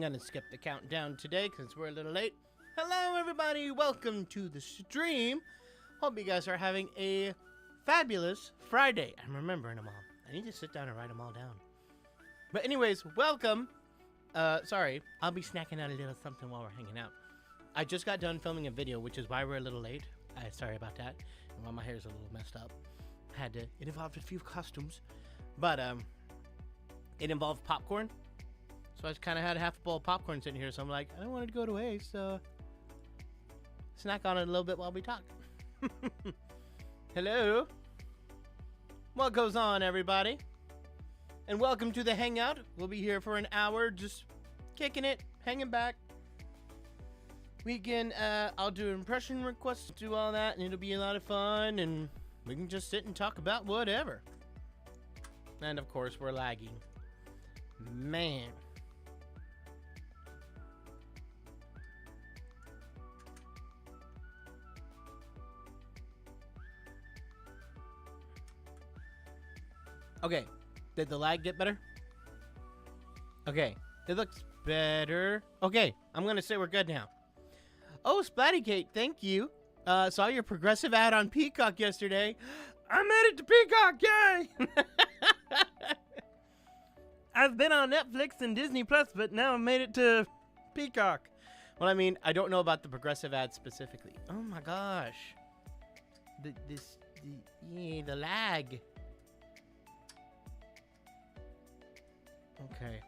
I'm gonna skip the countdown today because we're a little late. Hello everybody, welcome to the stream. Hope you guys are having a fabulous Friday. I'm remembering them all. I need to sit down and write them all down. But anyways, welcome. Sorry, I'll be snacking out a little something while we're hanging out. I just got done filming a video, which is why we're a little late. Sorry about that. And while my hair's a little messed up. It involved a few costumes. But, it involved popcorn. So I just kind of had a half a bowl of popcorn sitting here. So I'm like, I don't want it to go to waste. So snack on it a little bit while we talk. Hello. What goes on, everybody? And welcome to the Hangout. We'll be here for an hour, just kicking it, hanging back. We can, I'll do impression requests, do all that, and it'll be a lot of fun, and we can just sit and talk about whatever. And of course, we're lagging. Man. Okay, did the lag get better? Okay, it looks better. Okay, I'm gonna say we're good now. Oh, Splattykate, thank you. Saw your progressive ad on Peacock yesterday. I made it to Peacock, yay! I've been on Netflix and Disney Plus, but now I made it to Peacock. Well, I mean, I don't know about the progressive ad specifically. Oh my gosh. The lag. Okay.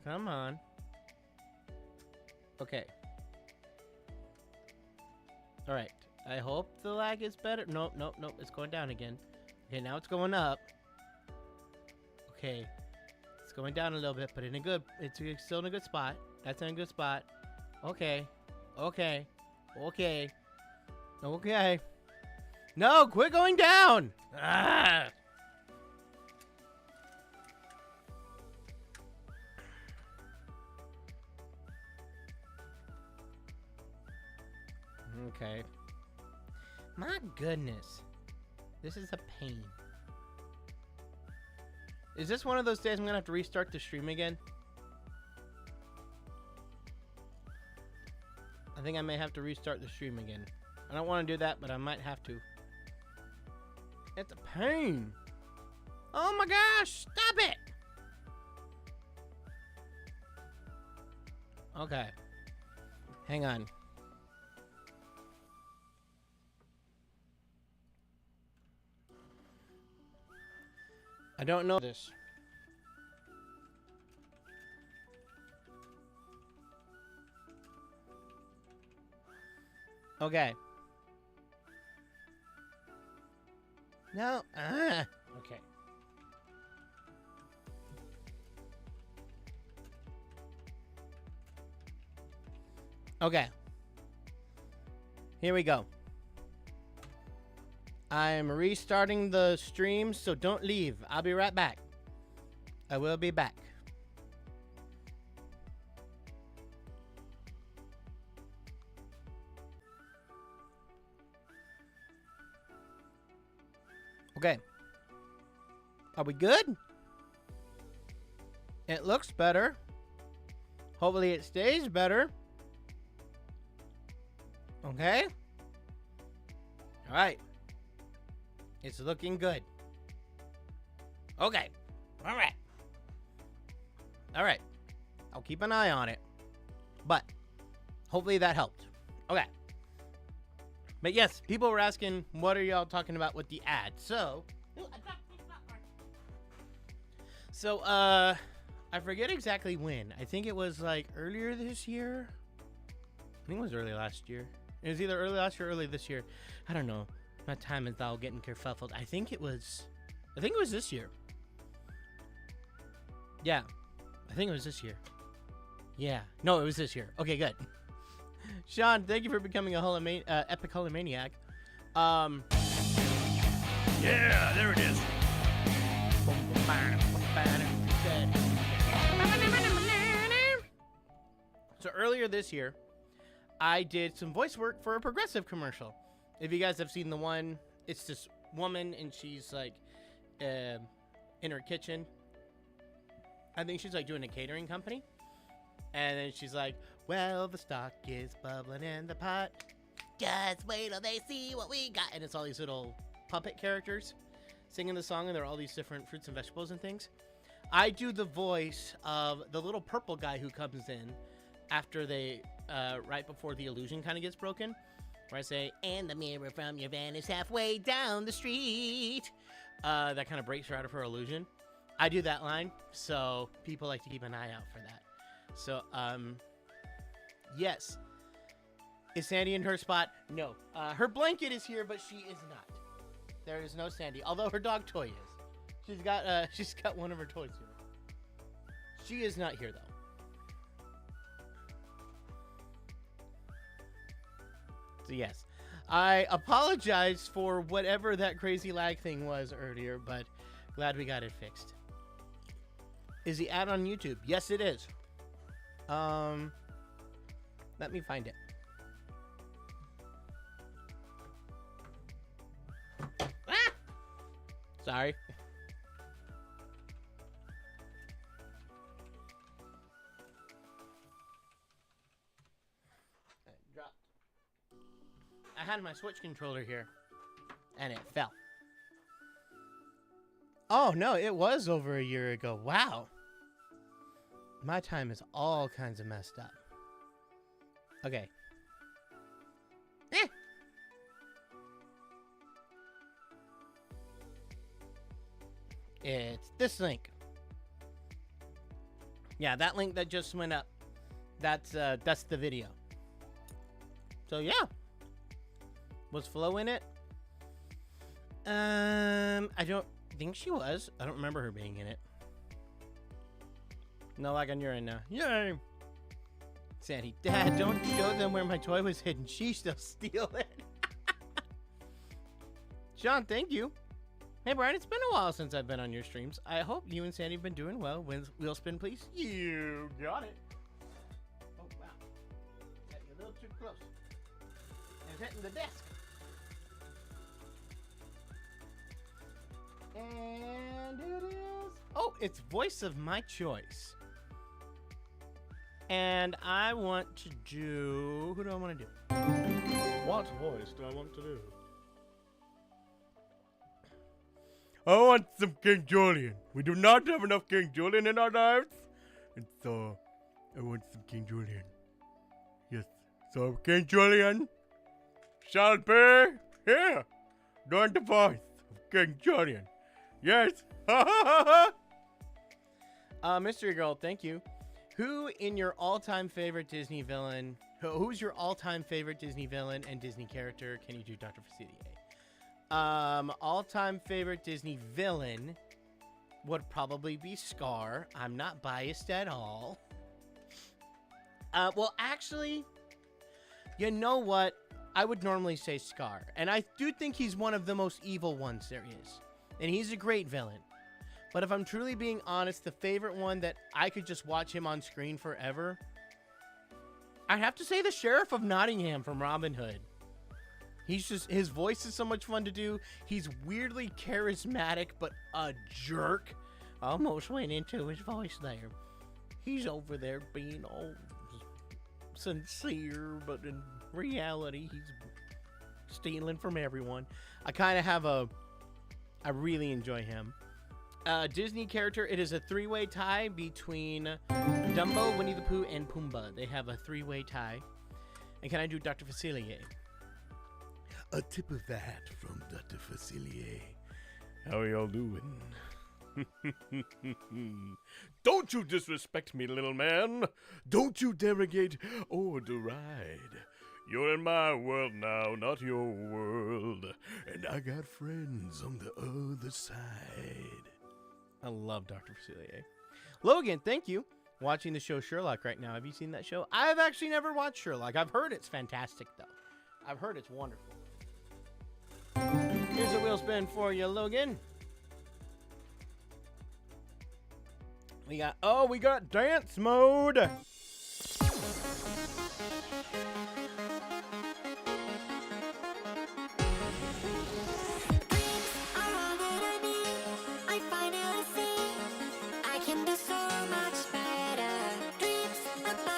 Come on. Okay. Alright. I hope the lag is better. Nope, nope, nope. It's going down again. Okay, now it's going up. Okay. It's going down a little bit, but it's still in a good spot. That's in a good spot. Okay. Okay. Okay. Okay. No, quit going down! Ah! Okay. My goodness. This is a pain. Is this one of those days I'm gonna have to restart the stream again? I think I may have to restart the stream again. I don't want to do that, but I might have to. It's a pain. Oh my gosh, stop it! Okay. Hang on. I don't know this. Okay. No. Okay. Okay. Here we go. I'm restarting the stream, so don't leave. I'll be right back. I will be back. Okay. Are we good? It looks better. Hopefully it stays better. Okay. All right. It's looking good. Okay. All right. All right. I'll keep an eye on it. But hopefully that helped. Okay. But yes, people were asking, what are y'all talking about with the ad? So, I forget exactly when. I think it was like earlier this year. I think it was early last year. It was either early last year or early this year. I don't know. My time is all getting kerfuffled. I think it was this year. Yeah. I think it was this year. Yeah. No, it was this year. Okay, good. Sean, thank you for becoming a epic holomaniac. Yeah, there it is. So earlier this year, I did some voice work for a Progressive commercial. If you guys have seen the one, it's this woman and she's like in her kitchen. I think she's like doing a catering company. And then she's like, well, the stock is bubbling in the pot. Just wait till they see what we got. And it's all these little puppet characters singing the song, and there are all these different fruits and vegetables and things. I do the voice of the little purple guy who comes in after they, right before the illusion kind of gets broken, where I say, and the mirror from your van is halfway down the street. That kind of breaks her out of her illusion. I do that line, so people like to keep an eye out for that. So, yes. Is Sandy in her spot? No. Her blanket is here, but she is not. There is no Sandy, although her dog toy is. She's got one of her toys here. She is not here, though. So, yes. I apologize for whatever that crazy lag thing was earlier, but glad we got it fixed. Is the ad on YouTube? Yes, it is. Let me find it. Ah! Sorry. It dropped. I had my Switch controller here, and it fell. Oh, no, it was over a year ago. Wow. My time is all kinds of messed up. Okay. It's this link. Yeah, that link that just went up. That's the video. So yeah. Was Flo in it? I don't think she was. I don't remember her being in it. No lag on your end now. Yay! Sandy, Dad, don't show them where my toy was hidden. She still steal it. Sean, thank you. Hey, Brian, it's been a while since I've been on your streams. I hope you and Sandy have been doing well. Wheel spin, please. You got it. Oh, wow. Got you a little too close. It's hitting the desk. And it is... Oh, it's voice of my choice. And I want to do... Who do I want to do? What voice do I want to do? I want some King Julian. We do not have enough King Julian in our lives. And so, I want some King Julian. Yes. So, King Julian shall be here. Doing the voice of King Julian. Yes. Mystery Girl, thank you. Who in your all-time favorite Disney villain... Who's your all-time favorite Disney villain and Disney character? Can you do Dr. Facilier? All-time favorite Disney villain would probably be Scar. I'm not biased at all. Well, actually, you know what? I would normally say Scar. And I do think he's one of the most evil ones there is. And he's a great villain. But if I'm truly being honest, the favorite one that I could just watch him on screen forever, I'd have to say the Sheriff of Nottingham from Robin Hood. He's just, his voice is so much fun to do. He's weirdly charismatic, but a jerk. I almost went into his voice there. He's over there being all sincere, but in reality, he's stealing from everyone. I kind of have I really enjoy him. Disney character, it is a three-way tie between Dumbo, Winnie the Pooh, and Pumbaa. They have a three-way tie. And can I do Dr. Facilier? A tip of the hat from Dr. Facilier. How are y'all doing? Don't you disrespect me, little man. Don't you derogate or deride. You're in my world now, not your world. And I got friends on the other side. I love Dr. Facilier. Logan, thank you. Watching the show Sherlock right now. Have you seen that show? I've actually never watched Sherlock. I've heard it's fantastic, though. I've heard it's wonderful. Here's a wheel spin for you, Logan. We got dance mode. I can do so much better. Dreams about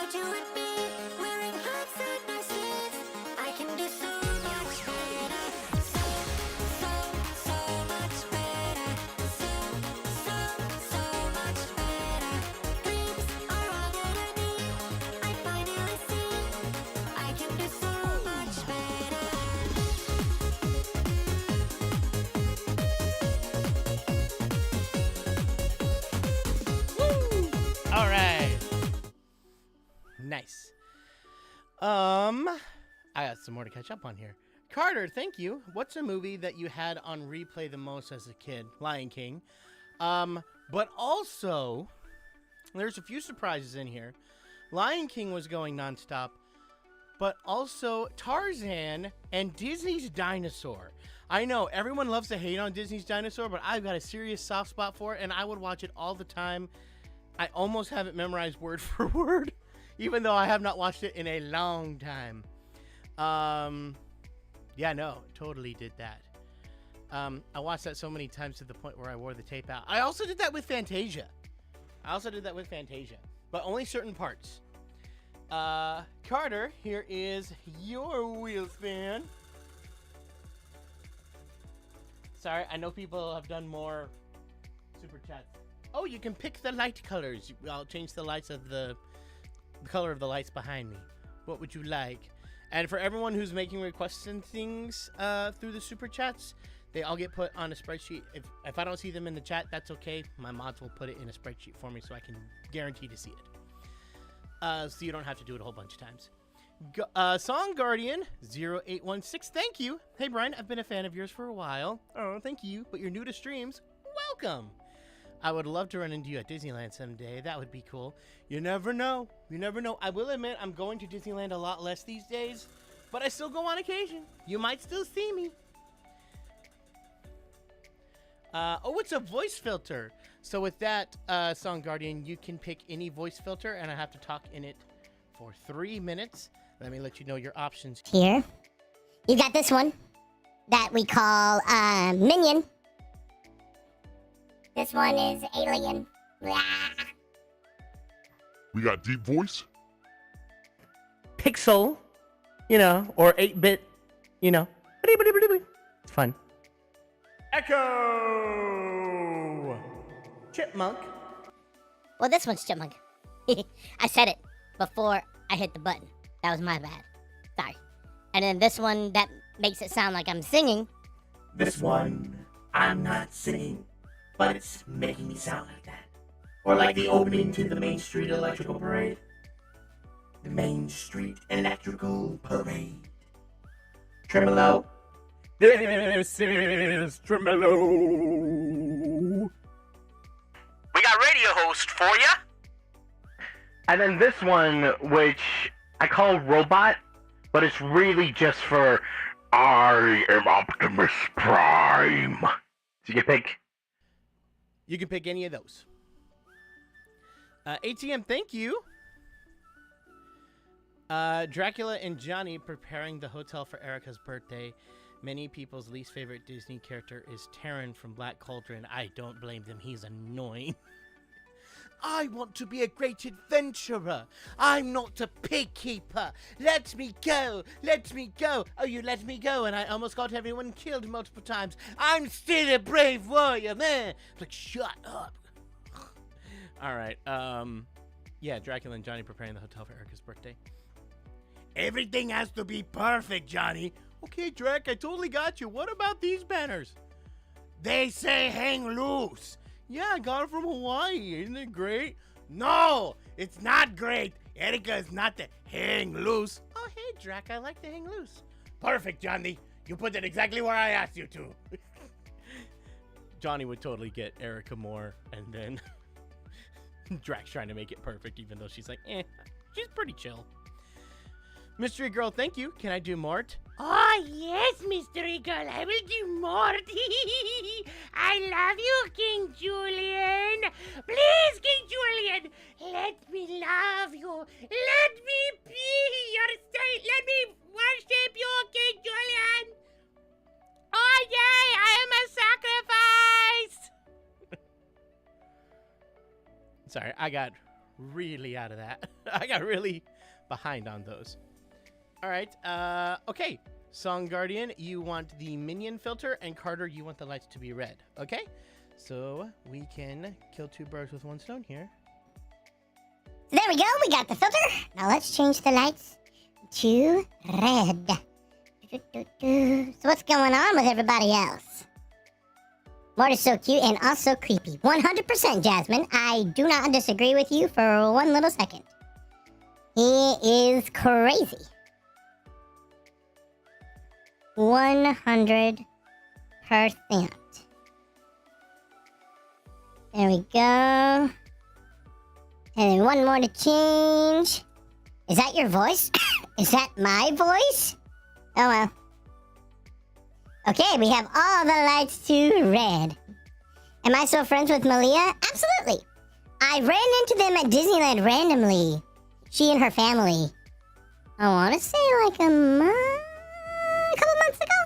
some more to catch up on here. Carter, thank you. What's a movie that you had on replay the most as a kid? Lion King. But also, there's a few surprises in here. Lion King was going nonstop, but also Tarzan and Disney's Dinosaur. I know everyone loves to hate on Disney's Dinosaur, but I've got a serious soft spot for it, and I would watch it all the time. I almost have it memorized word for word, even though I have not watched it in a long time. Yeah, no, totally did that. I watched that so many times to the point where I wore the tape out. I also did that with Fantasia. But only certain parts. Carter, here is your wheel spin. Sorry, I know people have done more super chats. Oh, you can pick the light colors. I'll change the lights of the color of the lights behind me. What would you like? And for everyone who's making requests and things through the super chats, they all get put on a spreadsheet. If I don't see them in the chat, that's okay. My mods will put it in a spreadsheet for me so I can guarantee to see it. So you don't have to do it a whole bunch of times. Song Guardian 0816, thank you. Hey Brian, I've been a fan of yours for a while. Oh, thank you. But you're new to streams. Welcome. I would love to run into you at Disneyland someday. That would be cool. You never know. I will admit I'm going to Disneyland a lot less these days, but I still go on occasion. You might still see me. Oh, it's a voice filter. So with that, Song Guardian, you can pick any voice filter, and I have to talk in it for 3 minutes. Let me let you know your options. Here, you got this one that we call Minion. This one is Alien. Blah. We got deep voice. Pixel, or 8-bit, It's fun. Echo! Chipmunk. Well, this one's Chipmunk. I said it before I hit the button. That was my bad. Sorry. And then this one that makes it sound like I'm singing. This one, I'm not singing, but it's making me sound like that. Or like the opening to the Main Street Electrical Parade. The Main Street Electrical Parade. Tremolo. This is Tremolo. We got radio host for ya. And then this one, which I call Robot, but it's really just for I am Optimus Prime. So you can pick. You can pick any of those. ATM, thank you. Dracula and Johnny preparing the hotel for Erica's birthday. Many people's least favorite Disney character is Terran from Black Cauldron. I don't blame them. He's annoying. I want to be a great adventurer. I'm not a pig keeper. Let me go. Let me go. Oh, you let me go, and I almost got everyone killed multiple times. I'm still a brave warrior, man. Like, shut up. All right. Yeah, Dracula and Johnny preparing the hotel for Erica's birthday. Everything has to be perfect, Johnny. Okay, Drac, I totally got you. What about these banners? They say hang loose. Yeah, I got it from Hawaii. Isn't it great? No, it's not great. Erica is not the hang loose. Oh, hey, Drac, I like the hang loose. Perfect, Johnny. You put it exactly where I asked you to. Johnny would totally get Erica more, and then Drac's trying to make it perfect, even though she's like, she's pretty chill. Mystery Girl, thank you. Can I do Mort? Oh, yes, Mystery Girl. I will do Mort. I love you, King Julian. Please, King Julian, let me love you. Let me be your state. Let me worship you, King Julian. Oh, yay, I am a sacrifice. Sorry, I got really out of that. I got really behind on those. All right, okay. Song Guardian, you want the minion filter, and Carter, you want the lights to be red, okay? So we can kill two birds with one stone here. There we go, we got the filter. Now let's change the lights to red. So what's going on with everybody else? Mort is so cute and also creepy. 100% Jasmine, I do not disagree with you for one little second. He is crazy. 100%. There we go. And then one more to change. Is that your voice? Is that my voice? Oh well. Okay, we have all the lights to red. Am I still friends with Malia? Absolutely. I ran into them at Disneyland randomly. She and her family. I want to say like a couple months ago.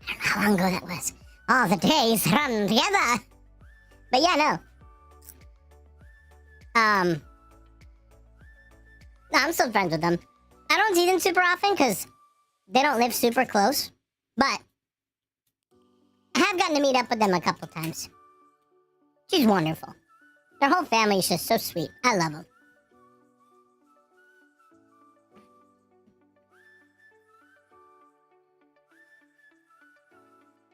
I don't know how long ago that was. All the days run together. But yeah, no. No, I'm still friends with them. I don't see them super often because they don't live super close. But I have gotten to meet up with them a couple times. She's wonderful. Their whole family is just so sweet. I love them.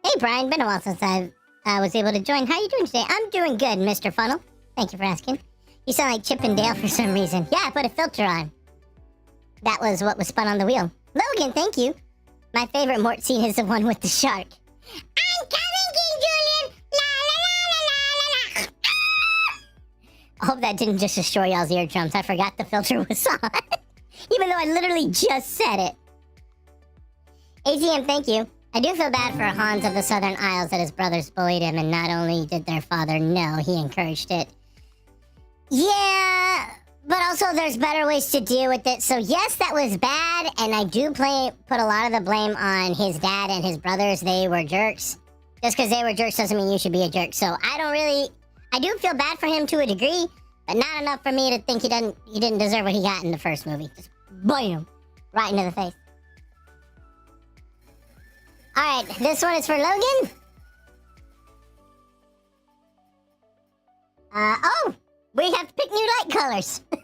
Hey, Brian. Been a while since I was able to join. How you doing today? I'm doing good, Mr. Funnel. Thank you for asking. You sound like Chip and Dale for some reason. Yeah, I put a filter on. That was what was spun on the wheel. Logan, thank you. My favorite Mort scene is the one with the shark. I'm coming, King Julian! La la la la la la! I hope that didn't just destroy y'all's eardrums. I forgot the filter was on. Even though I literally just said it. ATM, thank you. I do feel bad for Hans of the Southern Isles that his brothers bullied him, and not only did their father know, he encouraged it. Yeah, but also there's better ways to deal with it. So yes, that was bad, and I do put a lot of the blame on his dad and his brothers. They were jerks. Just because they were jerks doesn't mean you should be a jerk. So I do feel bad for him to a degree, but not enough for me to think he didn't deserve what he got in the first movie. Just bam, right into the face. All right, this one is for Logan. We have to pick new light colors. All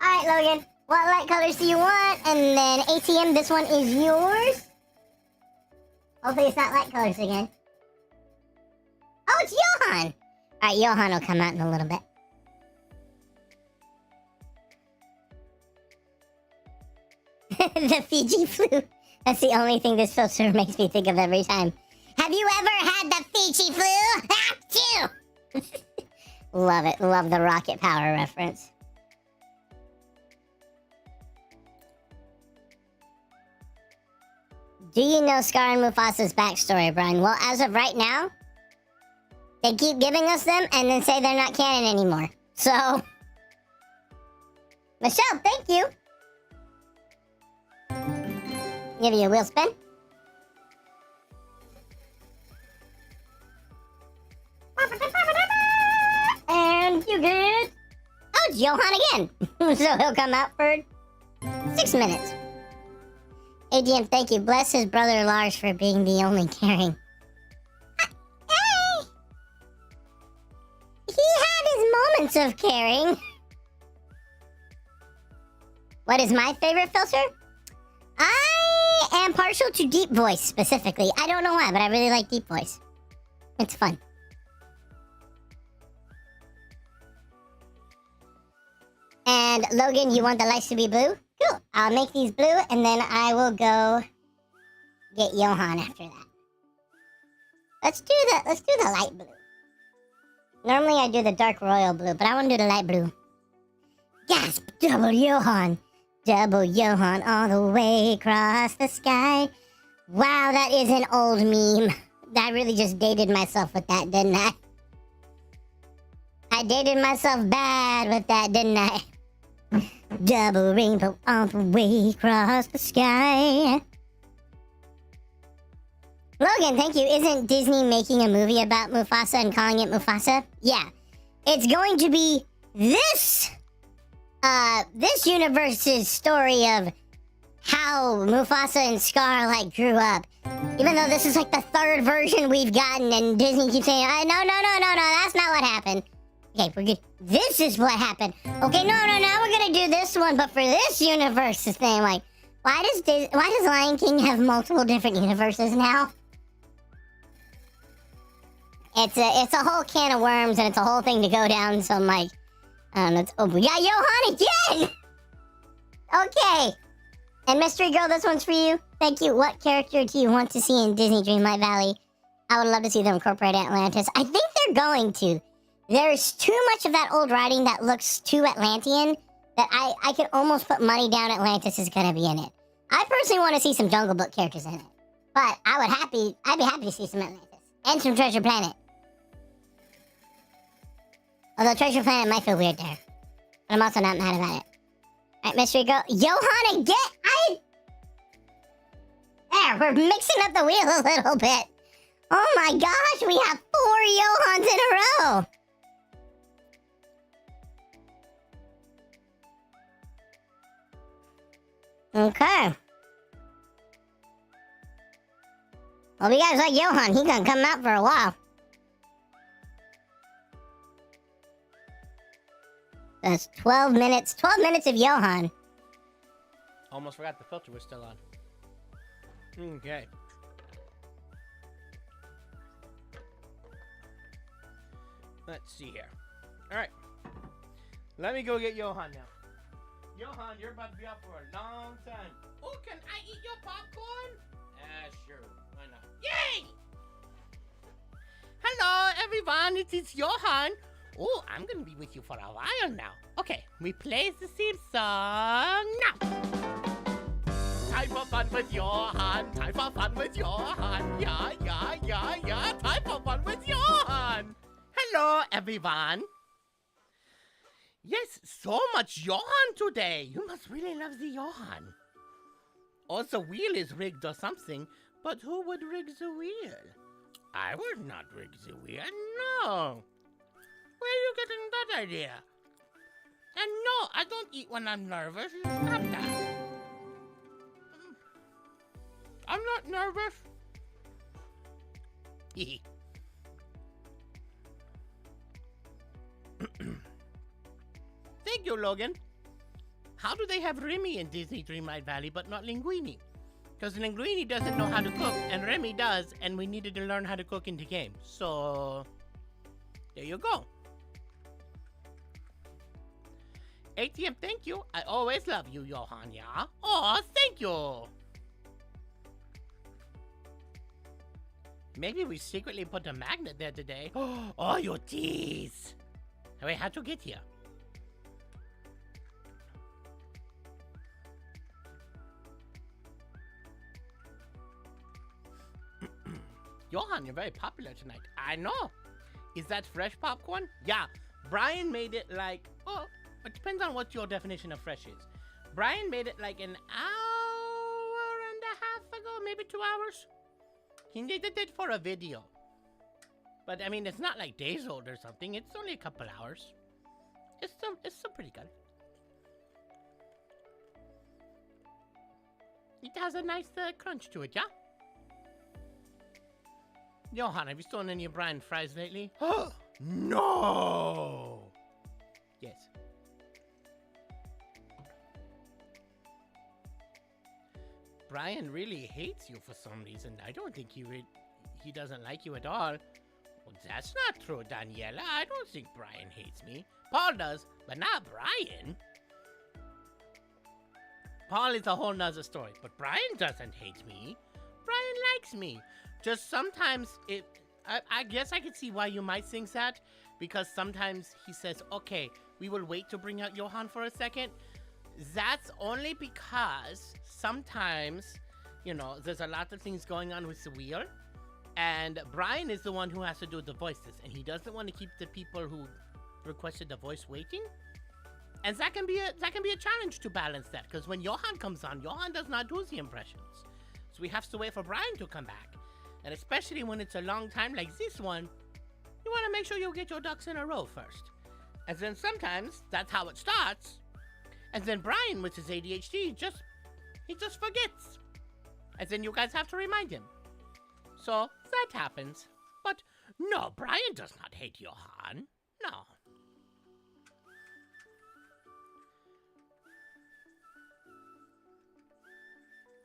right, Logan, what light colors do you want? And then ATM, this one is yours. Hopefully it's not light colors again. Oh, it's Johan. All right, Johan will come out in a little bit. The Fiji flu. That's the only thing this filter makes me think of every time. Have you ever had the Fiji flu? Achoo! Love it. Love the rocket power reference. Do you know Scar and Mufasa's backstory, Brian? Well, as of right now, they keep giving us them and then say they're not canon anymore. So, Michelle, thank you. Give you a wheel spin. And you get... Oh, it's Johan again. So he'll come out for 6 minutes. ADM, thank you. Bless his brother Lars for being the only caring. Hey! He had his moments of caring. What is my favorite filter? I am partial to deep voice, specifically. I don't know why, but I really like deep voice. It's fun. And Logan, you want the lights to be blue? Cool. I'll make these blue, and then I will go get Johan after that. Let's do the light blue. Normally I do the dark royal blue, but I want to do the light blue. Gasp! Double Johan! Double Johan all the way across the sky. Wow, that is an old meme. I really just dated myself with that, didn't I? I dated myself bad with that, didn't I? Double rainbow all the way across the sky. Logan, thank you. Isn't Disney making a movie about Mufasa and calling it Mufasa? Yeah. It's going to be this universe's story of how Mufasa and Scar, like, grew up. Even though this is, like, the third version we've gotten, and Disney keeps saying, no, that's not what happened. Okay, we're good. This is what happened. Okay, no, now we're gonna do this one, but for this universe's thing, like, why does Lion King have multiple different universes now? It's a whole can of worms, and it's a whole thing to go down, so I'm like, we got Johan again! Okay. And Mystery Girl, this one's for you. Thank you. What character do you want to see in Disney Dreamlight Valley? I would love to see them incorporate Atlantis. I think they're going to. There's too much of that old writing that looks too Atlantean that I could almost put money down Atlantis is going to be in it. I personally want to see some Jungle Book characters in it. But I'd be happy to see some Atlantis. And some Treasure Planet. Although Treasure Planet might feel weird there. But I'm also not mad about it. Alright, Mystery Girl. Johan again! There, we're mixing up the wheel a little bit. Oh my gosh, we have 4 Johans in a row. Okay. Well, you guys like Johan. He gonna come out for a while. That's 12 minutes. 12 minutes of Johan. Almost forgot the filter was still on. Okay. Let's see here. Alright. Let me go get Johan now. Johan, you're about to be out for a long time. Oh, can I eat your popcorn? Sure. Why not? Yay! Hello, everyone. It is Johan. Oh, I'm gonna be with you for a while now. Okay, we play the theme song now. Time for fun with Johan. Time for fun with Johan. Yeah, yeah, yeah, yeah. Time for fun with Johan. Hello, everyone. Yes, so much Johan today. You must really love the Johan. Or the wheel is rigged or something, but who would rig the wheel? I would not rig the wheel, no. Where are you getting that idea? And no, I don't eat when I'm nervous. Stop that. I'm not nervous. Thank you, Logan. How do they have Remy in Disney Dreamlight Valley but not Linguini? Because Linguini doesn't know how to cook, and Remy does, and we needed to learn how to cook in the game. So, there you go. ATM, thank you. I always love you, Johan, yeah? Oh, thank you. Maybe we secretly put a magnet there today. Oh, you tease. Wait, how'd you get here? Johan, you're very popular tonight. I know. Is that fresh popcorn? Yeah. Brian made it like, oh, it depends on what your definition of fresh is. Brian made it like an hour and a half ago, maybe 2 hours. He did it for a video. But I mean, it's not like days old or something. It's only a couple hours. It's still pretty good. It has a nice crunch to it, yeah? Johan, have you stolen any of Brian's fries lately? No! Yes. Brian really hates you for some reason. I don't think he doesn't like you at all. Well, that's not true, Daniela. I don't think Brian hates me. Paul does, but not Brian. Paul is a whole nother story, but Brian doesn't hate me. Brian likes me. Just sometimes I guess I could see why you might think that, because sometimes he says, okay, we will wait to bring out Johan for a second. That's only because sometimes, you know, there's a lot of things going on with the wheel, and Brian is the one who has to do the voices, and he doesn't want to keep the people who requested the voice waiting. And that can be a challenge to balance that, because when Johan comes on, Johan does not do the impressions. So we have to wait for Brian to come back. And especially when it's a long time like this one, you want to make sure you get your ducks in a row first. And then sometimes that's how it starts. And then Brian, with his ADHD, he just forgets. And then you guys have to remind him. So that happens. But no, Brian does not hate Johan. No.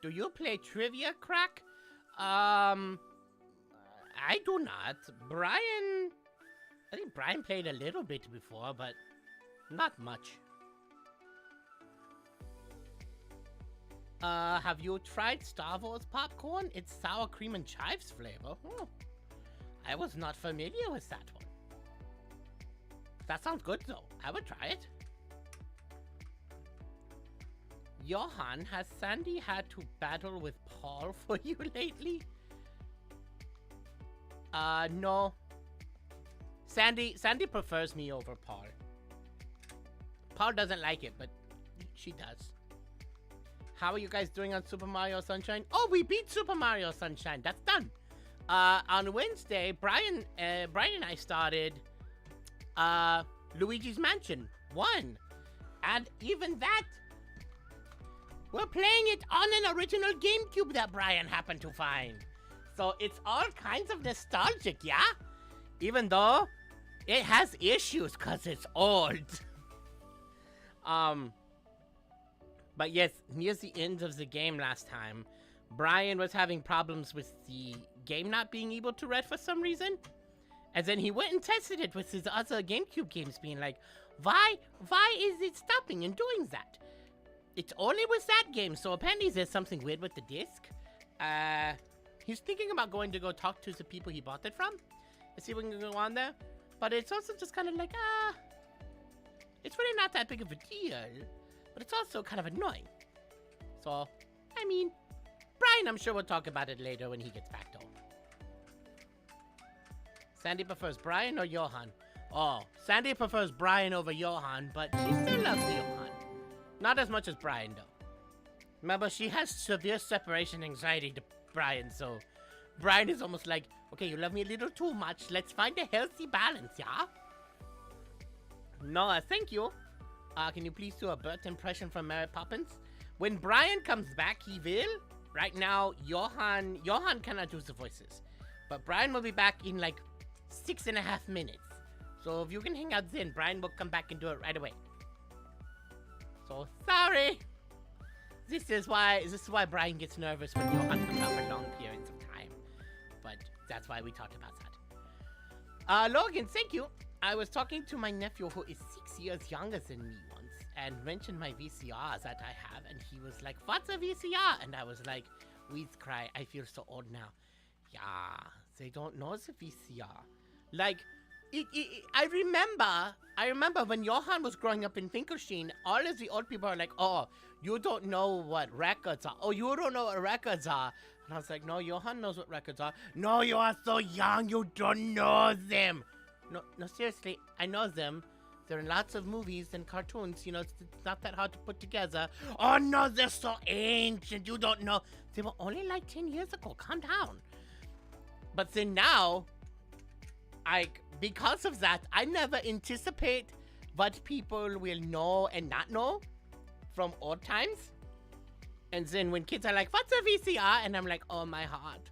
Do you play Trivia Crack? I do not. I think Brian played a little bit before, but not much. Have you tried Star Wars popcorn? It's sour cream and chives flavor. I was not familiar with that one. That sounds good though. I would try it. Johan, has Sandy had to battle with Paul for you lately? No. Sandy prefers me over Paul. Paul doesn't like it, but she does. How are you guys doing on Super Mario Sunshine? Oh, we beat Super Mario Sunshine. That's done. On Wednesday, Brian and I started Luigi's Mansion 1. And even that, we're playing it on an original GameCube that Brian happened to find. So it's all kinds of nostalgic, yeah? Even though it has issues because it's old. But yes, near the end of the game last time, Brian was having problems with the game not being able to read for some reason. And then he went and tested it with his other GameCube games, being like, why is it stopping and doing that? It's only with that game, so apparently there's something weird with the disc. He's thinking about going to go talk to the people he bought it from and see if we can go on there. But it's also just kind of like, it's really not that big of a deal, but it's also kind of annoying. So, I mean, Brian, I'm sure we'll talk about it later when he gets back home. Sandy prefers Brian or Johan? Oh, Sandy prefers Brian over Johan, but she still loves Johan. Not as much as Brian, though. Remember, she has severe separation anxiety to Brian, so Brian is almost like, okay, you love me a little too much. Let's find a healthy balance, yeah? No, thank you. Can you please do a birth impression from Mary Poppins? When Brian comes back, he will. Right now, Johan cannot do the voices. But Brian will be back in like 6.5 minutes. So if you can hang out then, Brian will come back and do it right away. So sorry. This is why Brian gets nervous when Johan comes out for long periods of time. But that's why we talked about that. Logan, thank you. I was talking to my nephew who is 6 years younger than me once and mentioned my VCRs that I have, and he was like, what's a VCR? And I was like, weeds cry, I feel so old now. Yeah, they don't know the VCR. Like, I remember when Johan was growing up in Finkelstein, all of the old people are like, oh, you don't know what records are. Oh, you don't know what records are. And I was like, no, Johan knows what records are. No, you are so young, you don't know them. No, seriously, I know them. They're in lots of movies and cartoons. You know, it's not that hard to put together. Oh, no, they're so ancient. You don't know. They were only like 10 years ago. Calm down. But then now, because of that, I never anticipate what people will know and not know from old times. And then when kids are like, what's a VCR? And I'm like, oh, my heart.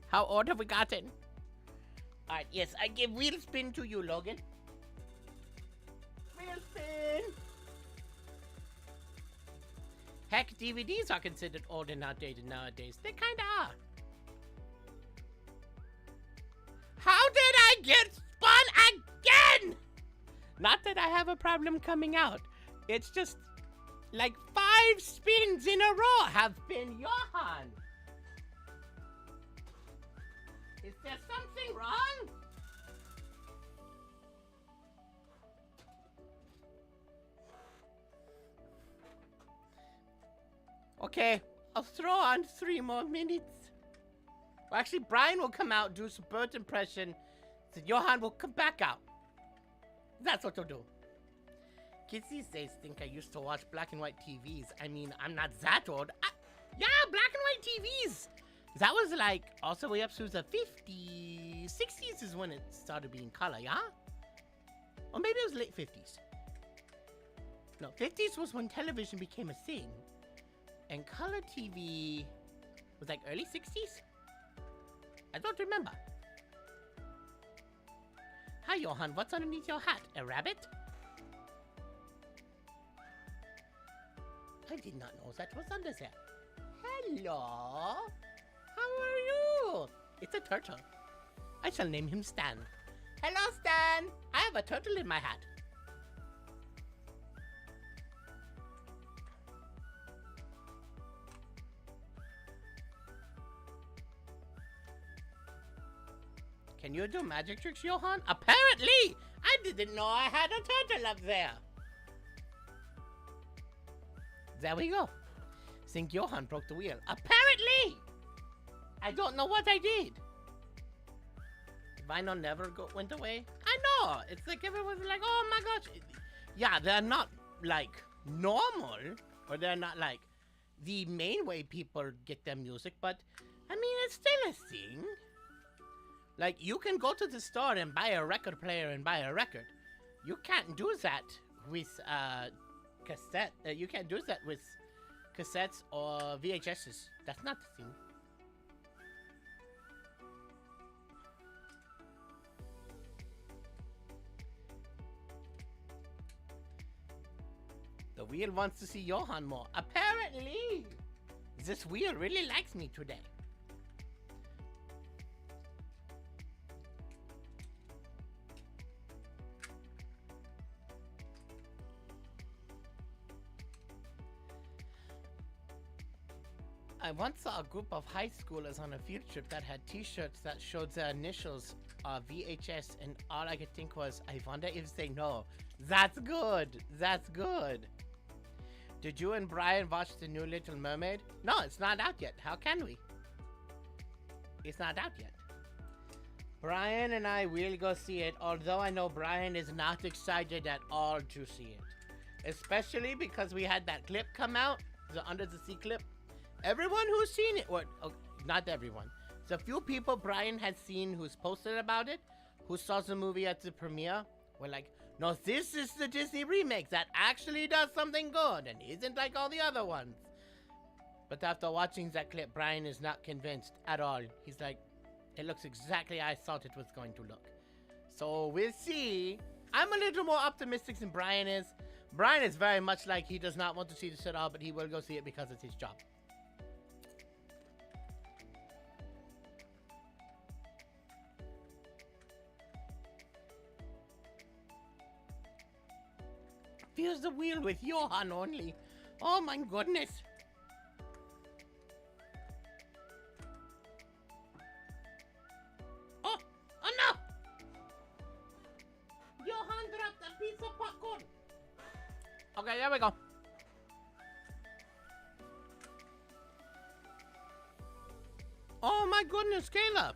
How old have we gotten? All right, yes, I give wheel spin to you, Logan. Wheel spin. Heck, DVDs are considered old and outdated nowadays. They kinda are. How did I get spun again? Not that I have a problem coming out. It's just like 5 spins in a row have been Johan. Is there something wrong? Okay, I'll throw on 3 more minutes. Well, actually, Brian will come out, do some bird impression, so Johan will come back out. That's what he'll do. Kids these days think I used to watch black and white TVs. I mean, I'm not that old. Yeah, black and white TVs. That was like also way up through the 50s, 60s is when it started being color, yeah? Or maybe it was late 50s. No, 50s was when television became a thing. And color TV was like early 60s? I don't remember. Hi, Johan. What's underneath your hat? A rabbit? I did not know that was under there. Hello. How are you? It's a turtle. I shall name him Stan. Hello, Stan. I have a turtle in my hat. Can you do magic tricks, Johan? Apparently! I didn't know I had a turtle up there. There we go. Think Johan broke the wheel. Apparently! I don't know what I did. Vinyl never went away. I know. It's like everyone's like, oh my gosh. Yeah, they're not like normal, or they're not like the main way people get their music, but I mean, it's still a thing. Like, you can go to the store and buy a record player and buy a record. You can't do that with cassette. You can't do that with cassettes or VHSs. That's not the thing. The wheel wants to see Johan more. Apparently! This wheel really likes me today. I once saw a group of high schoolers on a field trip that had t-shirts that showed their initials, VHS, and all I could think was, I wonder if they know. That's good. That's good. Did you and Brian watch the new Little Mermaid? No, it's not out yet. How can we? It's not out yet. Brian and I will go see it, although I know Brian is not excited at all to see it. Especially because we had that clip come out, the Under the Sea clip. Everyone who's seen it, or not everyone, so a few people Brian had seen who's posted about it, who saw the movie at the premiere, were like, no, this is the Disney remake that actually does something good and isn't like all the other ones. But after watching that clip, Brian is not convinced at all. He's like, it looks exactly how I thought it was going to look. So we'll see. I'm a little more optimistic than Brian is. Brian is very much like he does not want to see this at all, but he will go see it because it's his job. Here's the wheel with Johan only. Oh my goodness. Oh no! Johan dropped a piece of popcorn. Okay, there we go. Oh my goodness, Caleb.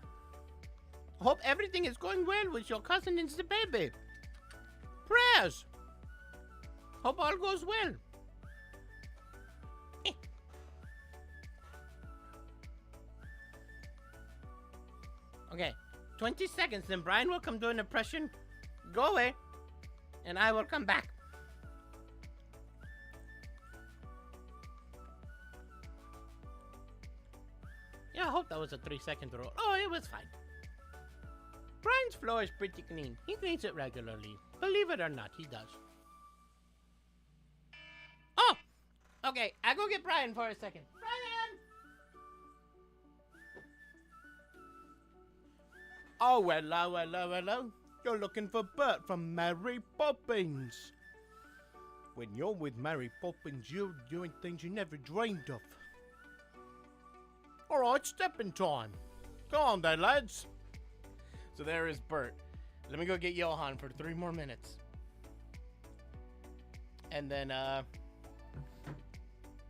Hope everything is going well with your cousin and the baby. Prayers. Hope all goes well. Okay, 20 seconds, then Brian will come do an impression. Go away, and I will come back. Yeah, I hope that was a 3-second roll. Oh, it was fine. Brian's floor is pretty clean. He cleans it regularly. Believe it or not, he does. Oh! Okay, I'll go get Brian for a second. Brian! Oh, hello, hello, hello. You're looking for Bert from Mary Poppins. When you're with Mary Poppins, you're doing things you never dreamed of. Alright, stepping time. Go on then, lads. So there is Bert. Let me go get Johan for 3 more minutes. And then,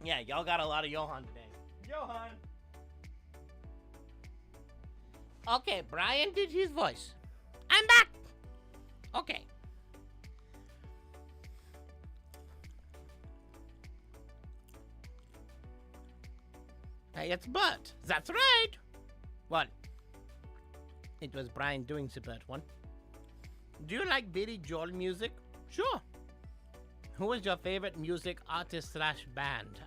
yeah, y'all got a lot of Johan today. Johan! Okay, Brian did his voice. I'm back! Okay. Hey, it's Bert. That's right! What? It was Brian doing the Bert one. Do you like Billy Joel music? Sure. Who is your favorite music artist slash band?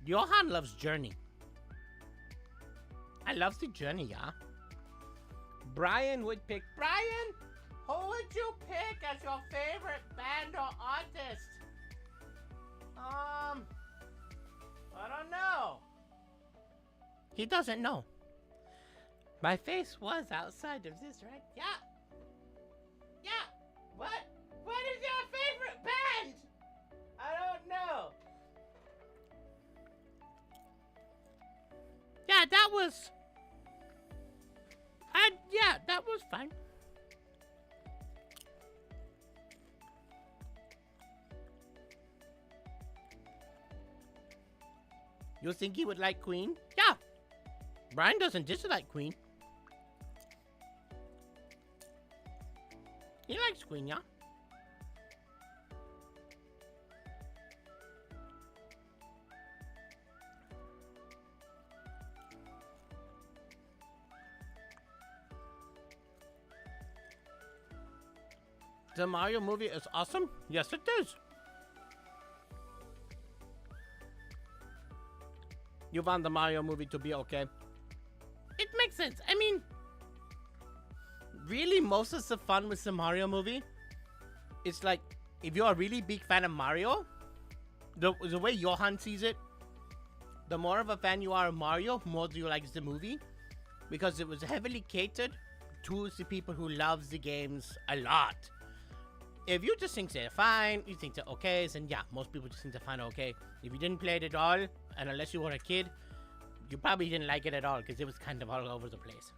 Johan loves Journey. I love the Journey, yeah. Brian would pick... Brian! Who would you pick as your favorite band or artist? I don't know. He doesn't know. My face was outside of this, right? Yeah. Yeah. What? What is your favorite band? I don't know. Yeah, that was... You think he would like Queen? Yeah. Brian doesn't dislike Queen. He likes Queen, yeah. The Mario movie is awesome? Yes, it is. You found the Mario movie to be okay? It makes sense. I mean, really, most of the fun with the Mario movie, it's like, if you're a really big fan of Mario, the way Johan sees it, the more of a fan you are of Mario, more do you like the movie. Because it was heavily catered to the people who love the games a lot. If you just think they're fine, you think they're okay, then yeah, most people just think they're fine, okay. If you didn't play it at all, and unless you were a kid, you probably didn't like it at all because it was kind of all over the place.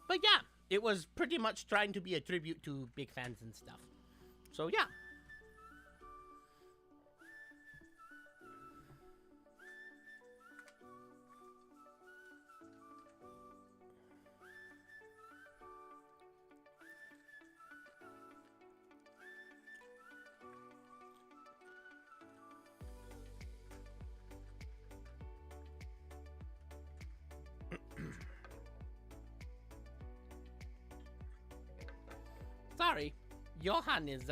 But yeah, it was pretty much trying to be a tribute to big fans and stuff. So yeah. Sorry, Johan is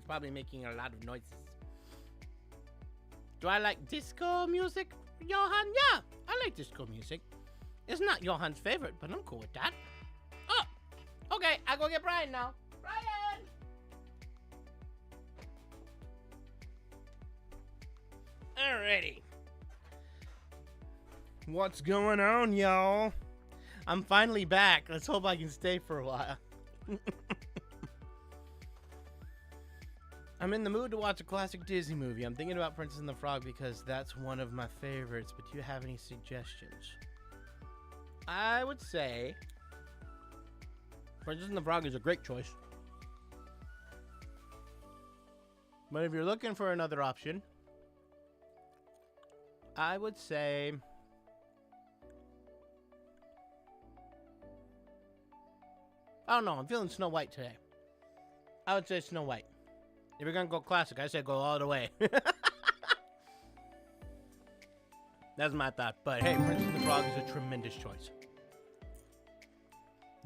probably making a lot of noises. Do I like disco music, Johan? Yeah, I like disco music. It's not Johan's favorite, but I'm cool with that. Oh, okay, I go get Brian now. Brian! Alrighty. What's going on, y'all? I'm finally back. Let's hope I can stay for a while. I'm in the mood to watch a classic Disney movie. I'm thinking about Princess and the Frog because that's one of my favorites, but do you have any suggestions? I would say Princess and the Frog is a great choice. But if you're looking for another option, I would say I don't know. I'm feeling Snow White today. I would say Snow White. If you're gonna go classic, I say go all the way. That's my thought. But hey, Princess and the Frog is a tremendous choice.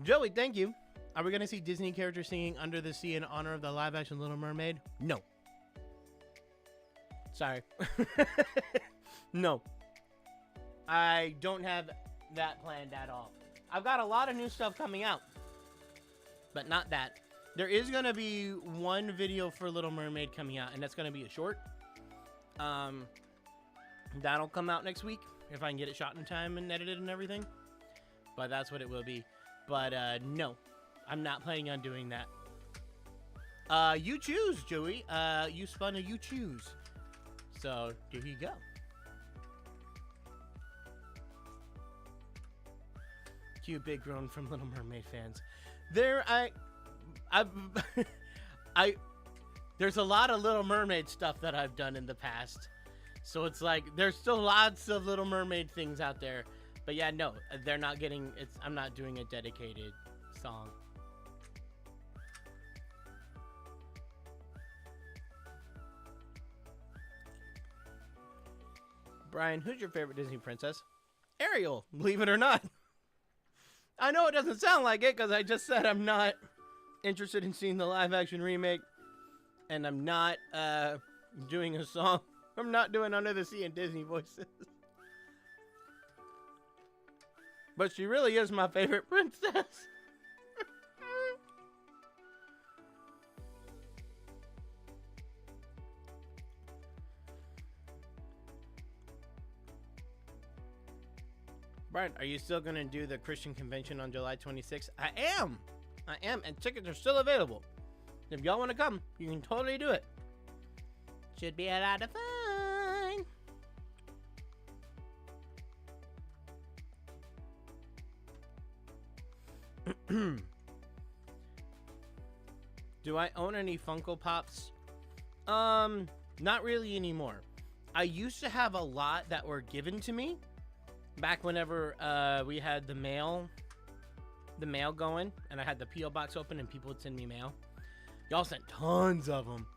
Joey, thank you. Are we gonna see Disney characters singing Under the Sea in honor of the live-action Little Mermaid? No. Sorry. No. I don't have that planned at all. I've got a lot of new stuff coming out. But not that. There is going to be one video for Little Mermaid coming out, and that's going to be a short. That'll come out next week, if I can get it shot in time and edited and everything. But that's what it will be. But, no. I'm not planning on doing that. You choose, Joey. You spun a you choose. So, there you go. Cute big groan from Little Mermaid fans. There's a lot of Little Mermaid stuff that I've done in the past. So it's like, there's still lots of Little Mermaid things out there. But yeah, no, they're not getting, I'm not doing a dedicated song. Brian, who's your favorite Disney princess? Ariel, believe it or not. I know it doesn't sound like it because I just said I'm not interested in seeing the live-action remake, and I'm not doing a song. I'm not doing Under the Sea and Disney voices. But she really is my favorite princess. Brian, are you still going to do the Christian convention on July 26th? I am, and tickets are still available. If y'all want to come, you can totally do it. Should be a lot of fun. Do I own any Funko Pops? Not really anymore. I used to have a lot that were given to me back whenever we had the mail going, and I had the P.O. box open and people would send me mail. Y'all sent tons of them.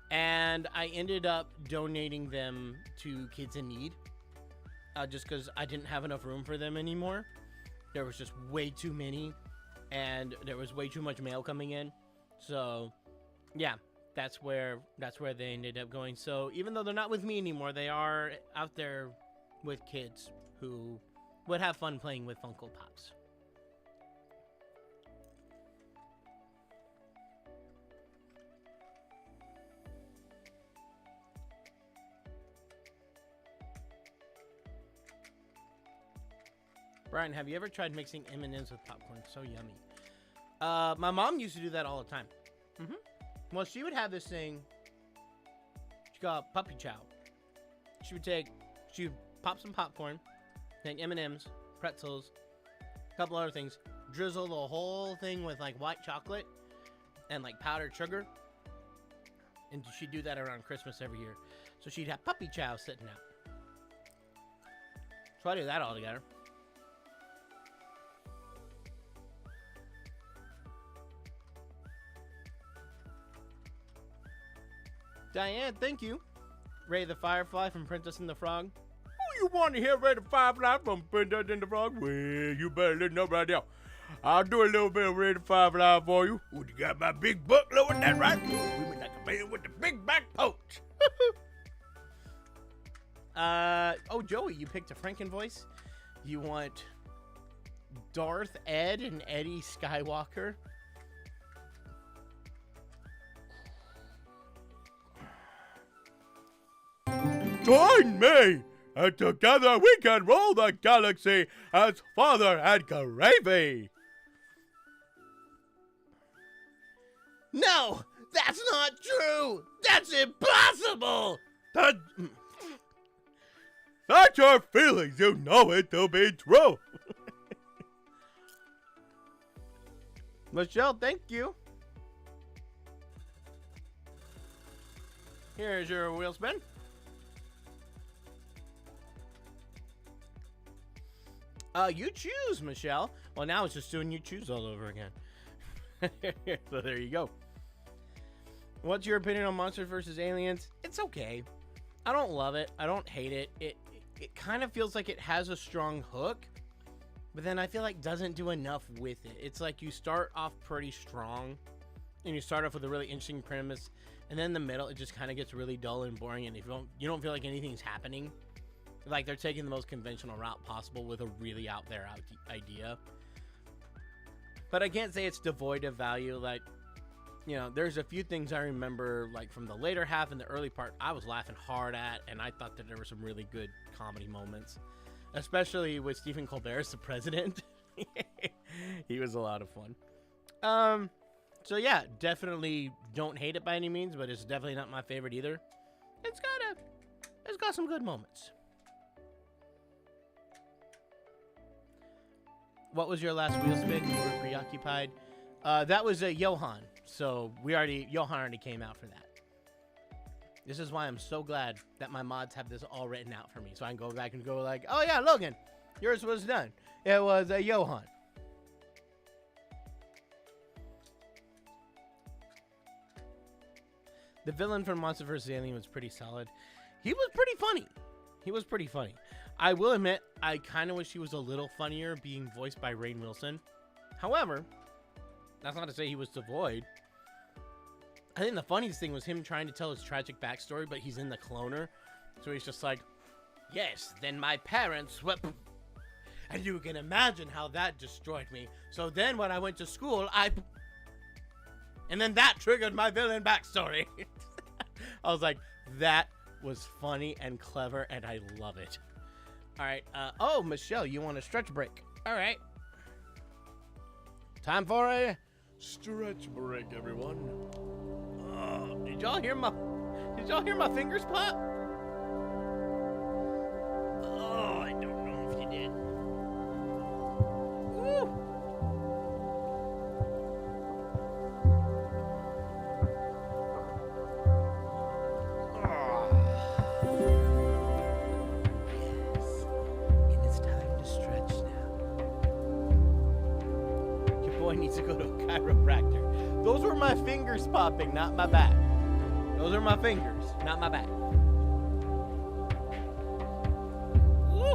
And I ended up donating them to kids in need, just because I didn't have enough room for them anymore. There was just way too many, and there was way too much mail coming in. So, yeah, that's where they ended up going. So even though they're not with me anymore, they are out there with kids who would have fun playing with Funko Pops. Brian, have you ever tried mixing M&Ms with popcorn? So yummy. My mom used to do that all the time. Well, she would have this thing she called puppy chow. She would pop some popcorn, take M&Ms, pretzels, a couple other things, drizzle the whole thing with like white chocolate and like powdered sugar. And she'd do that around Christmas every year. So she'd have puppy chow sitting out. So I do that all together. Diane, thank you. Ray the Firefly from Princess and the Frog. Oh, you want to hear Ray the Firefly from Princess and the Frog? Well, you better listen up right now. I'll do a little bit of Ray the Firefly for you. Oh, you got my big buckler with that, right? We were like a man with the big back poach. Oh, Joey, you picked a Frankenvoice. You want Darth Ed and Eddie Skywalker. Join me, and together we can rule the galaxy as father and gravy. No, that's not true. That's impossible. Such your feelings, you know it to be true. Michelle, thank you. Here's your wheel spin. You choose, Michelle. Well, now it's just doing you choose all over again. So there you go. What's your opinion on Monsters vs. Aliens? It's okay. I don't love it. I don't hate it. It kind of feels like it has a strong hook, but then I feel like doesn't do enough with it. It's like you start off pretty strong, and you start off with a really interesting premise, and then in the middle it just kind of gets really dull and boring, and you don't feel like anything's happening. Like they're taking the most conventional route possible with a really out there idea. But I can't say it's devoid of value. Like, you know, there's a few things I remember, like from the later half and the early part, I was laughing hard at, and I thought that there were some really good comedy moments, especially with Stephen Colbert as the president. He was a lot of fun. So yeah, definitely don't hate it by any means, but it's definitely not my favorite either. It's got some good moments. What was your last wheel spin? You were preoccupied. That was a Johan. So Johan already came out for that. This is why I'm so glad that my mods have this all written out for me. So I can go back and go like, oh yeah, Logan, yours was done. It was a Johan. The villain from Monster vs. Alien was pretty solid. He was pretty funny. I will admit, I kind of wish he was a little funnier being voiced by Rainn Wilson. However, that's not to say he was devoid. I think the funniest thing was him trying to tell his tragic backstory, but he's in the cloner. So he's just like, yes, then my parents were... And you can imagine how that destroyed me. So then when I went to school, and then that triggered my villain backstory. I was like, that was funny and clever, and I love it. All right. Oh, Michelle, you want a stretch break? All right. Time for a stretch break, everyone. Did y'all hear my fingers pop? Oh, I don't know if you did. Woo. boy needs to go to a chiropractor. Those were my fingers popping, not my back. Those are my fingers, not my back. Woo!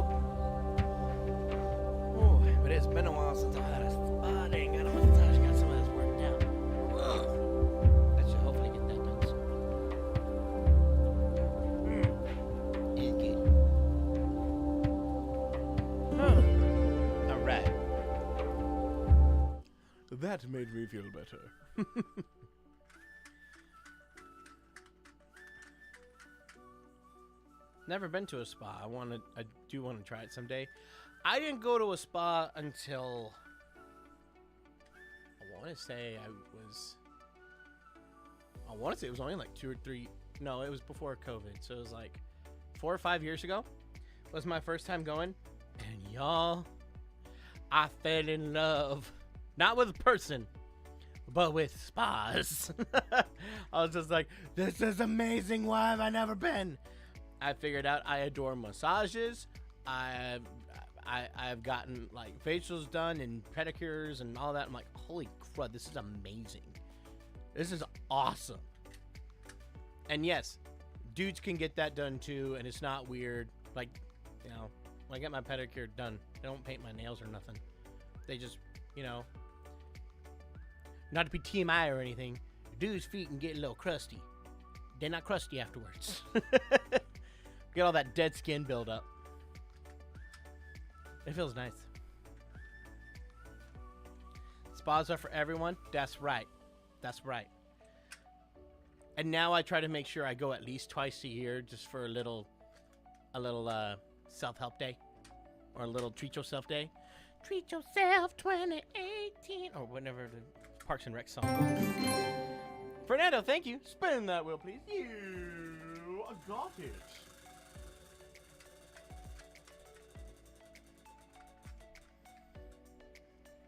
Ooh, but it's been a while since I had a spa. Dang, got a massage, got some of this worked out. Ugh. I should hopefully get that done soon. It's good. All right. That made me feel better. Never been to a spa. I do want to try it someday. I didn't go to a spa until I want to say it was only like 2 or 3. No, it was before COVID. So it was like 4 or 5 years ago. Was my first time going, and y'all, I fell in love. Not with a person, but with spas. I was just like, this is amazing. Why have I never been? I figured out I adore massages. I've gotten like facials done and pedicures and all that. I'm like, holy crud, this is amazing. This is awesome. And yes, dudes can get that done too, and it's not weird. Like, you know, when I get my pedicure done, they don't paint my nails or nothing. They just, you know, not to be TMI or anything, dudes' feet can get a little crusty. They're not crusty afterwards. Get all that dead skin build up. It feels nice. Spas are for everyone. That's right. That's right. And now I try to make sure I go at least twice a year, just for a little self-help day, or a little treat yourself day. Treat yourself 2018, or whatever the Parks and Rec song is. Fernando, thank you. Spin that wheel, please. You got it.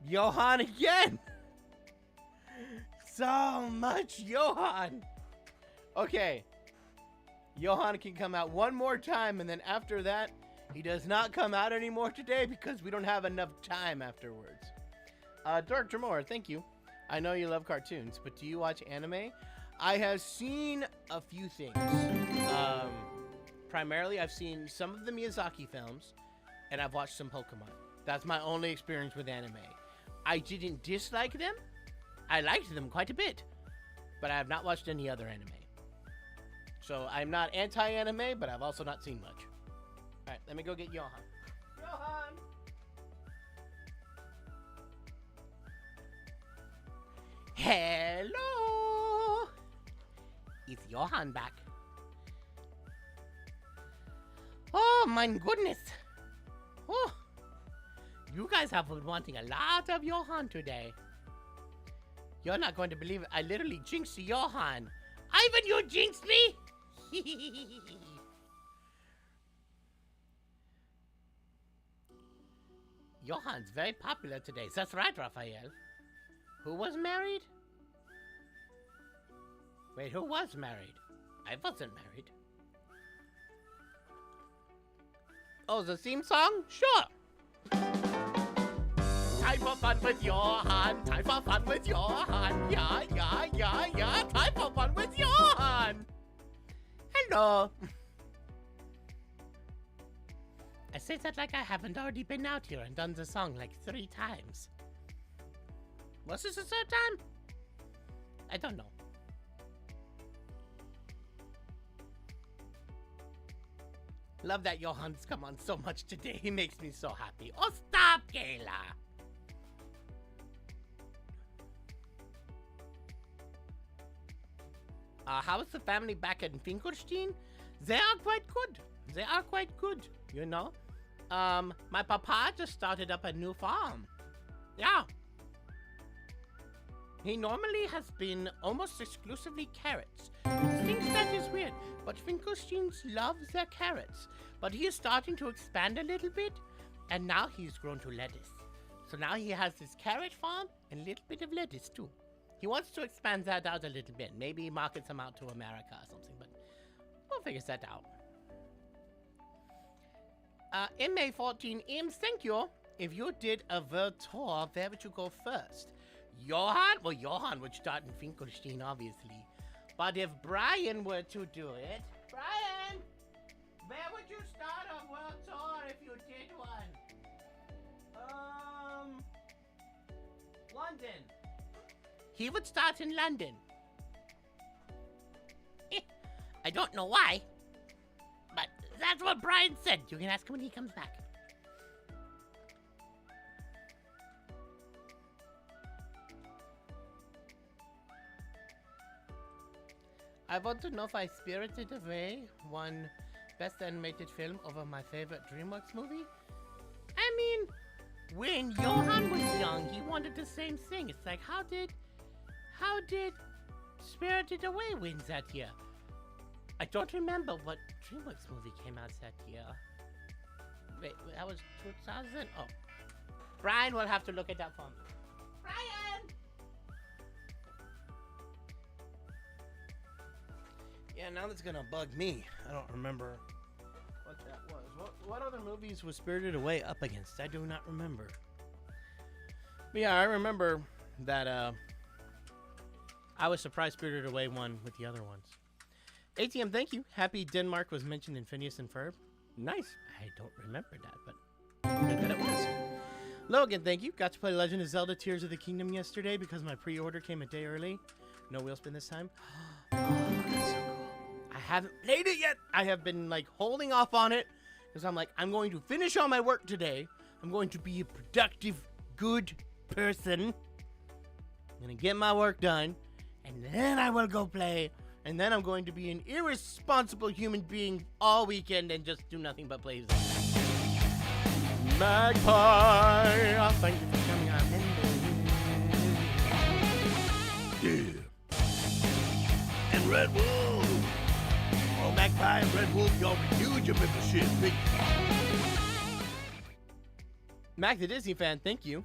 Johan again. So much Johan. Okay. Johan can come out one more time, and then after that, he does not come out anymore today because we don't have enough time afterwards. Dark Jamor, thank you. I know you love cartoons, but do you watch anime? I have seen a few things. Primarily, I've seen some of the Miyazaki films, and I've watched some Pokemon. That's my only experience with anime. I didn't dislike them. I liked them quite a bit, but I have not watched any other anime. So I'm not anti-anime, but I've also not seen much. All right, let me go get Johan. Johan! Hello! Is Johan back? Oh, my goodness. Oh, you guys have been wanting a lot of Johan today. You're not going to believe it. I literally jinxed Johan. Ivan, you jinxed me! Johan's very popular today. That's right, Raphael. Who was married? Wait, who was married? I wasn't married. Oh, the theme song? Sure. Time for fun with Johan. Time for fun with Johan. Yeah. Time for fun with Johan. Hello. I say that like I haven't already been out here and done the song like 3 times. Was this the 3rd time? I don't know. Love that Johan's come on so much today. He makes me so happy. Oh, stop, Kayla. How is the family back in Finkelstein? They are quite good. They are quite good, you know. My papa just started up a new farm. Yeah. He normally has been almost exclusively carrots. He thinks that is weird, but Finkelsteins love their carrots. But he is starting to expand a little bit, and now he's grown to lettuce. So now he has his carrot farm and a little bit of lettuce too. He wants to expand that out a little bit. Maybe market some out to America or something, but we'll figure that out. MA14 Eames, thank you. If you did a world tour, where would you go first? Johan? Well, Johan would start in Finkelstein, obviously. But if Brian were to do it... Brian! Where would you start a world tour if you did one? London. He would start in London. I don't know why, but that's what Brian said. You can ask him when he comes back. I want to know if I Spirited Away won Best Animated Film over my favorite DreamWorks movie. I mean, when Johan was young, he wanted the same thing. It's like, how did Spirited Away win that year? I don't remember what DreamWorks movie came out that year. Wait, that was 2000? Oh. Brian will have to look at that for me. Brian! Yeah, now that's gonna bug me. I don't remember what that was. What other movies was Spirited Away up against? I do not remember. But yeah, I remember that I was surprised Spirited Away won with the other ones. ATM, thank you. Happy Denmark was mentioned in Phineas and Ferb. Nice. I don't remember that, but good that it was. Logan, thank you. Got to play Legend of Zelda Tears of the Kingdom yesterday because my pre-order came a day early. No wheel spin this time. Oh, that's so cool. I haven't played it yet. I have been like holding off on it because I'm like, I'm going to finish all my work today. I'm going to be a productive, good person. I'm going to get my work done and then I will go play. And then I'm going to be an irresponsible human being all weekend and just do nothing but play Zelda. Magpie! Oh, thank you for coming on. Yeah. And Red Wolf. Oh, Magpie and Red Wolf, y'all be huge up in the shit. Big. Mac the Disney fan, thank you.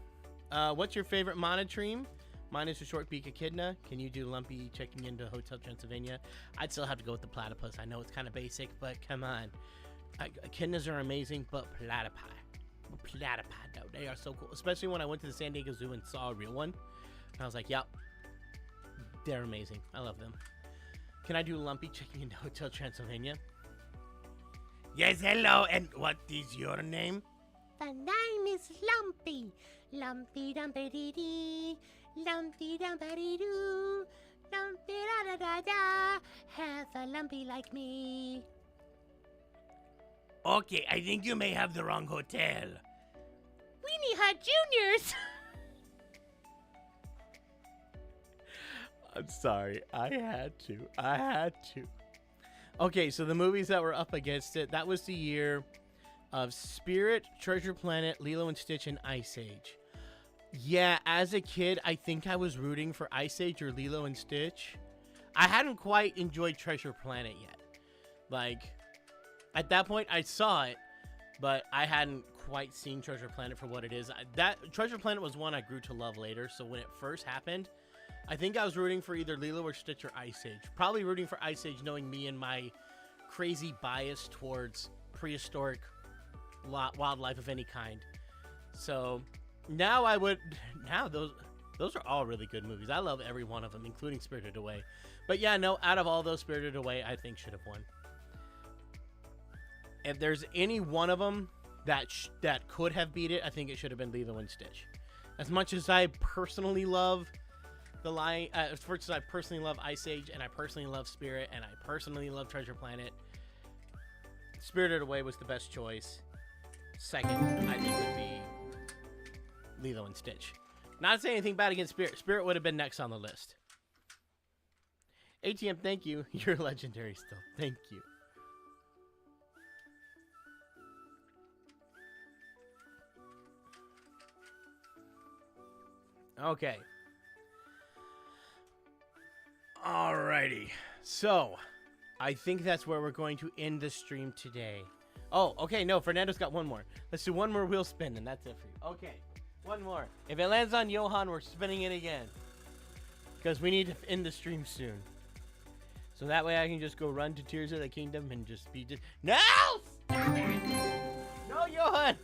What's your favorite monotream? Mine is a short beak echidna. Can you do Lumpy checking into Hotel Transylvania? I'd still have to go with the platypus. I know it's kind of basic, but come on. Echidnas are amazing, but platypi, though, they are so cool. Especially when I went to the San Diego Zoo and saw a real one. And I was like, yep, they're amazing. I love them. Can I do Lumpy checking into Hotel Transylvania? Yes, hello, and what is your name? The name is Lumpy. Lumpy dumpy dee dee. Lumpy dumpy doo. Lumpy da da da da. Have a lumpy like me. Okay, I think you may have the wrong hotel. Weenie Hut Juniors. I'm sorry. I had to. Okay, so the movies that were up against it, that was the year of Spirit, Treasure Planet, Lilo and Stitch, and Ice Age. Yeah, as a kid, I think I was rooting for Ice Age or Lilo and Stitch. I hadn't quite enjoyed Treasure Planet yet. Like, at that point, I saw it, but I hadn't quite seen Treasure Planet for what it is. That Treasure Planet was one I grew to love later, so when it first happened, I think I was rooting for either Lilo or Stitch or Ice Age. Probably rooting for Ice Age, knowing me and my crazy bias towards prehistoric wildlife of any kind. So now those are all really good movies. I love every one of them, including Spirited Away. But yeah, no, out of all those, Spirited Away, I think should have won. If there's any one of them that could have beat it, I think it should have been Lilo and Stitch. As much as I personally love as much as I personally love Ice Age, and I personally love Spirit, and I personally love Treasure Planet, Spirited Away was the best choice. Second, I think, would be Lilo and Stitch. Not saying anything bad against Spirit. Spirit would have been next on the list. ATM, thank you. You're legendary still. Thank you. Okay. Alrighty. So, I think that's where we're going to end the stream today. Oh, okay, no, Fernando's got one more. Let's do one more wheel spin, and that's it for you. Okay, one more. If it lands on Johan, we're spinning it again. Because we need to end the stream soon. So that way I can just go run to Tears of the Kingdom and just be... No! Stop it! No, Johan!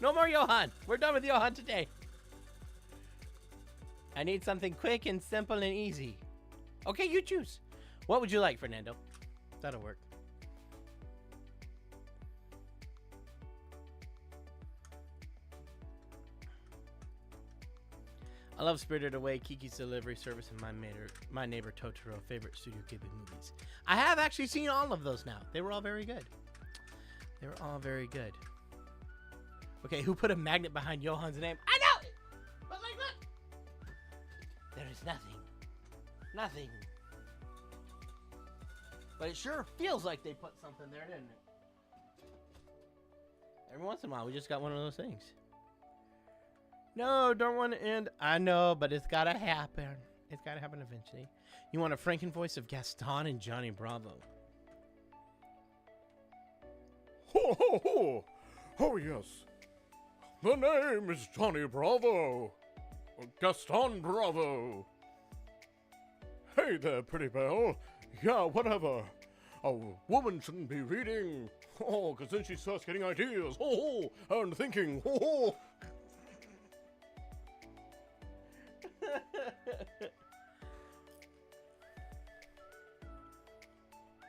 No more Johan! We're done with Johan today. I need something quick and simple and easy. Okay, you choose. What would you like, Fernando? That'll work. I love Spirited Away, Kiki's Delivery Service, and My Neighbor Totoro, favorite Studio Ghibli movies. I have actually seen all of those now. They were all very good. They were all very good. Okay, who put a magnet behind Johan's name? I know! But like, look! There is nothing. Nothing. But it sure feels like they put something there, didn't it? Every once in a while, we just got one of those things. No, don't want to end. I know, but it's gotta happen. It's gotta happen eventually. You want a Frankenvoice of Gaston and Johnny Bravo. Ho, ho, ho! Oh, yes. The name is Johnny Bravo. Gaston Bravo. Hey there, pretty belle. Yeah, whatever. A woman shouldn't be reading. Oh, because then she starts getting ideas. Oh, and thinking. Oh.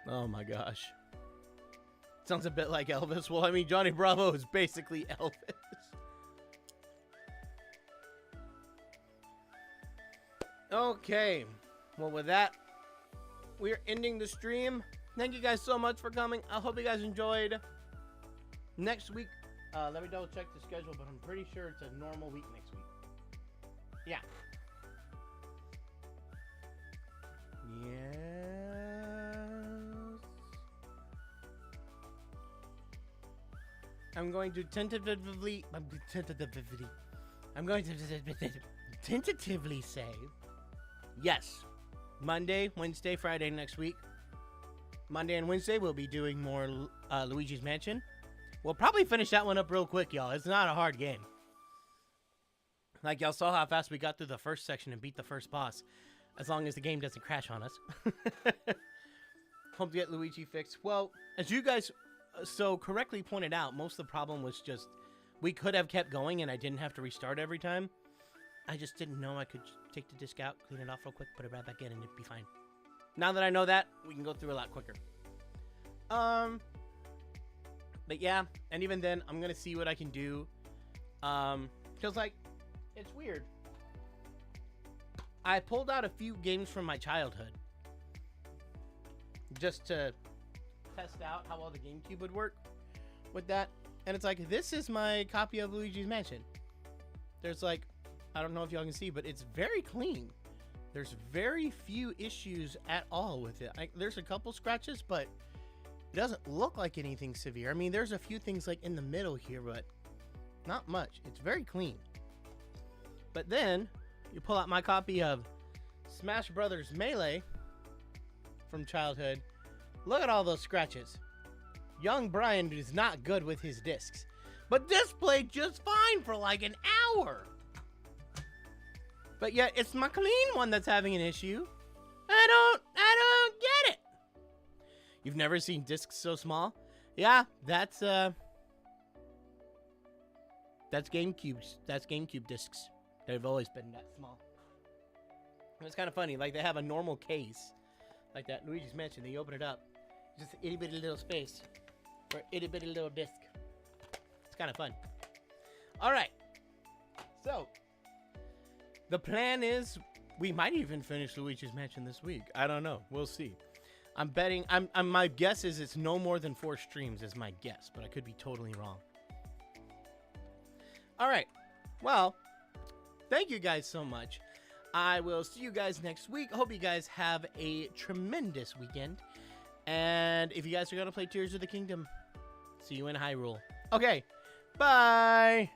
Oh my gosh. Sounds a bit like Elvis. Well, I mean, Johnny Bravo is basically Elvis. Okay. Well, with that, we're ending the stream. Thank you guys so much for coming. I hope you guys enjoyed. Next week, let me double check the schedule, but I'm pretty sure it's a normal week next week. Yeah. Yes. I'm going to tentatively say yes. Monday, Wednesday, Friday next week. Monday and Wednesday we'll be doing more Luigi's Mansion. We'll probably finish that one up real quick, y'all. It's not a hard game. Like y'all saw how fast we got through the first section and beat the first boss. As long as the game doesn't crash on us. Hope to get Luigi fixed. Well, as you guys so correctly pointed out, most of the problem was just we could have kept going and I didn't have to restart every time. I just didn't know I could take the disc out, clean it off real quick, put it right back in, and it'd be fine. Now that I know that, we can go through a lot quicker. But yeah, and even then, I'm gonna see what I can do. Cause like, it's weird. I pulled out a few games from my childhood just to test out how well the GameCube would work with that. And it's like, this is my copy of Luigi's Mansion. There's like, I don't know if y'all can see, but it's very clean. There's very few issues at all with it. There's a couple scratches, but it doesn't look like anything severe. I mean, there's a few things like in the middle here, but not much. It's very clean. But then you pull out my copy of Smash Brothers Melee from childhood. Look at all those scratches. Young Brian is not good with his discs, but this played just fine for like an hour. But yet it's my clean one that's having an issue. I don't get it. You've never seen discs so small? Yeah, that's GameCubes. That's GameCube discs. They've always been that small. It's kind of funny. Like, they have a normal case. Like that Luigi's Mansion. They open it up. Just an itty bitty little space. For an itty bitty little disc. It's kind of fun. Alright. So, the plan is we might even finish Luigi's Mansion this week. I don't know. We'll see. I'm betting. My guess is it's no more than 4 streams is my guess. But I could be totally wrong. Alright. Well, thank you guys so much. I will see you guys next week. Hope you guys have a tremendous weekend. And if you guys are going to play Tears of the Kingdom, see you in Hyrule. Okay, bye!